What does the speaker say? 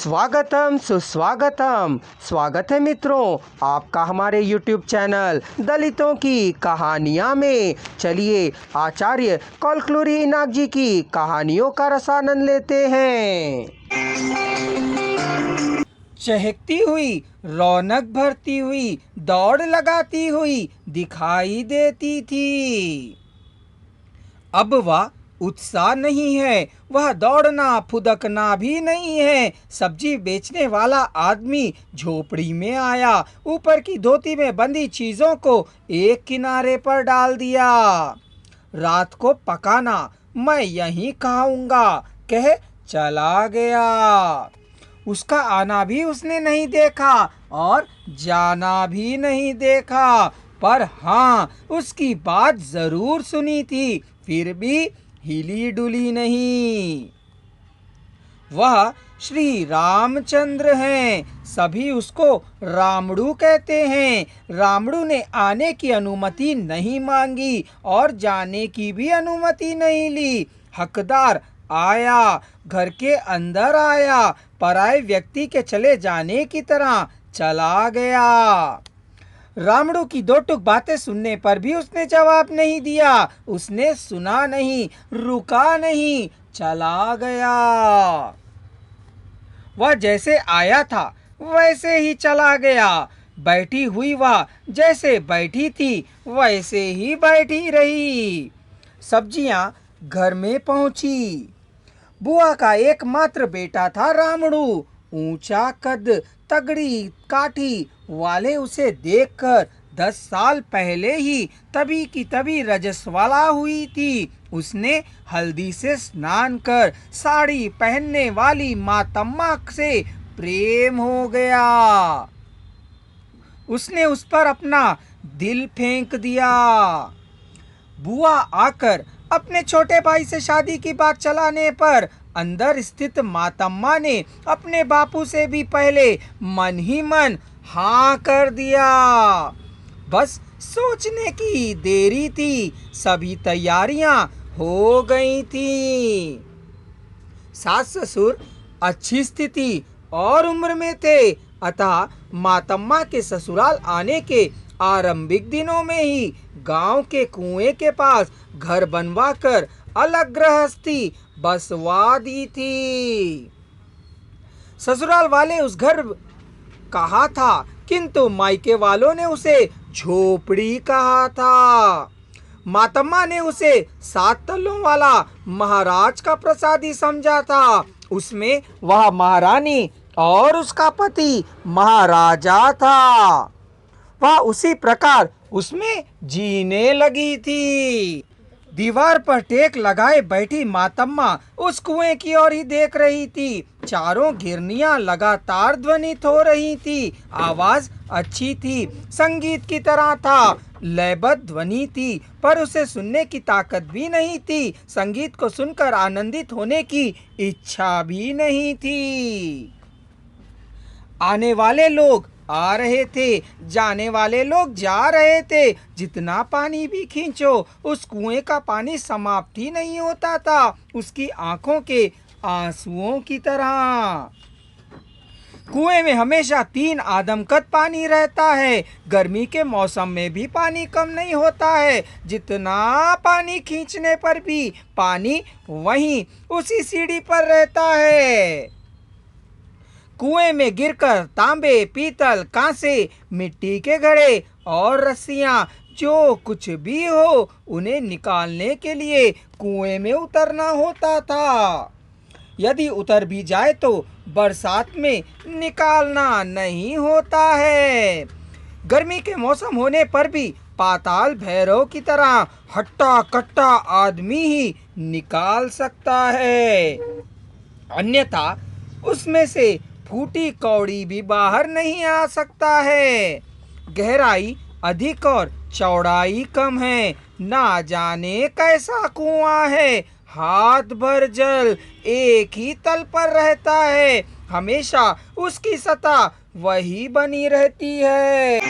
स्वागतम सुस्वागतम। स्वागत है मित्रों आपका हमारे YouTube चैनल दलितों की कहानियाँ में। चलिए आचार्य कौलक्लुरी इनाक जी की कहानियों का रसानंद लेते हैं। चहकती हुई, रौनक भरती हुई, दौड़ लगाती हुई दिखाई देती थी। अब वह उत्साह नहीं है, वह दौड़ना फुदकना भी नहीं है। सब्जी बेचने वाला आदमी झोपड़ी में आया, ऊपर की धोती में बंधी चीजों को एक किनारे पर डाल दिया। रात को पकाना मैं यहीं खाऊंगा कह चला गया। उसका आना भी उसने नहीं देखा और जाना भी नहीं देखा, पर हाँ उसकी बात जरूर सुनी थी, फिर भी हिली डुली नहीं। वह श्री रामचंद्र हैं, सभी उसको रामड़ू कहते हैं। रामड़ू ने आने की अनुमति नहीं मांगी और जाने की भी अनुमति नहीं ली। हकदार आया, घर के अंदर आया, पराये व्यक्ति के चले जाने की तरह चला गया। रामड़ू की दो टुक बातें सुनने पर भी उसने जवाब नहीं दिया। उसने सुना नहीं, रुका नहीं, चला गया। वह जैसे आया था वैसे ही चला गया। बैठी हुई वह जैसे बैठी थी वैसे ही बैठी रही। सब्जियां घर में पहुंची। बुआ का एकमात्र बेटा था रामड़ू। ऊंचा कद, तगड़ी काठी वाले उसे देखकर 10 साल पहले ही तभी की तभी रजस्वाला हुई थी। उसने हल्दी से स्नान कर साड़ी पहनने वाली मातम्मा से प्रेम हो गया। उसने उस पर अपना दिल फेंक दिया। बुआ आकर अपने छोटे भाई से शादी की बात चलाने पर अंदर स्थित मातम्मा ने अपने बापू से भी पहले मन ही मन हाँ कर दिया। बस सोचने की देरी थी, सभी तैयारियां हो गई थी। सास ससुर अच्छी स्थिति और उम्र में थे, अतः मातम्मा के ससुराल आने के आरंभिक दिनों में ही गांव के कुएं के पास घर बनवाकर अलग गृहस्थी बसवा दी थी। ससुराल वाले उस घर कहा था, किंतु मायके वालों ने उसे झोपड़ी कहा था। मातम्मा ने उसे 7 तलों वाला महाराज का प्रसादी समझा था। उसमें वह महारानी और उसका पति महाराजा था। वह उसी प्रकार उसमें जीने लगी थी। दीवार पर टेक लगाए बैठी मातम्मा उस कुएं की ओर ही देख रही थी। चारों घिरनियां लगातार ध्वनित हो रही थी। आवाज अच्छी थी, संगीत की तरह था, लयबद्ध ध्वनि थी, पर उसे सुनने की ताकत भी नहीं थी। संगीत को सुनकर आनंदित होने की इच्छा भी नहीं थी। आने वाले लोग आ रहे थे, जाने वाले लोग जा रहे थे। जितना पानी भी खींचो उस कुएं का पानी समाप्त ही नहीं होता था, उसकी आंखों के आंसुओं की तरह। कुएं में हमेशा 3 आदमकद पानी रहता है। गर्मी के मौसम में भी पानी कम नहीं होता है। जितना पानी खींचने पर भी पानी वहीं उसी सीढ़ी पर रहता है। कुएं में गिरकर तांबे, पीतल, कांसे, मिट्टी के घड़े और रस्सियां जो कुछ भी हो उन्हें निकालने के लिए कुएं में उतरना होता था। यदि उतर भी जाए तो बरसात में निकालना नहीं होता है। गर्मी के मौसम होने पर भी पाताल भैरव की तरह हट्टा कट्टा आदमी ही निकाल सकता है, अन्यथा उसमें से फूटी कौड़ी भी बाहर नहीं आ सकता है। गहराई अधिक और चौड़ाई कम है। ना जाने कैसा कुआं है, हाथ भर जल एक ही तल पर रहता है, हमेशा उसकी सतह वही बनी रहती है।